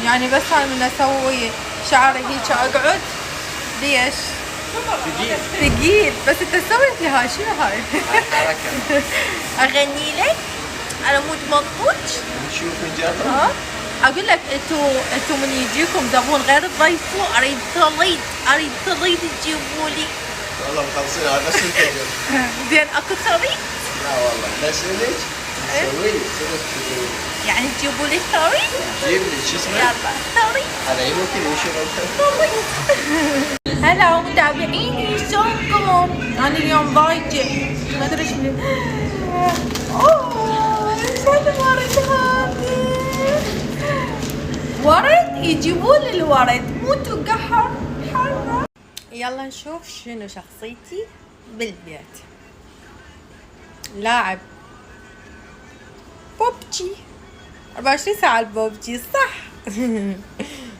يعني بس هاي من اسوي شعري هيك اقعد. ليش؟ ثقيل. بس انت سويت لي هاي، شنو هاي؟ حركة. اغني لك على مود مضبوط. نشوف نجرب. ها اقول لك انتو من يجيكم زبون غير تضيفوا، اريد تريد تجيبوا لي. والله مخلصين هذا بس الفجر. زين اكو طريق؟ لا والله بس لك سوي يعني تجيبوا لي طريق؟ جيب لي شو اسمه؟ يلا طريق. هذا يمكن يشرب. هلا متابعيني، شلونكم؟ انا اليوم ضايجه، ما ادري ايش اوه شو الورد هذا؟ ورد، يجيبوا لي الورد، مو تقحر حرة. يلا نشوف شنو شخصيتي بالبيت. لاعب بوبجي 24 ساعة البوبجي، صح؟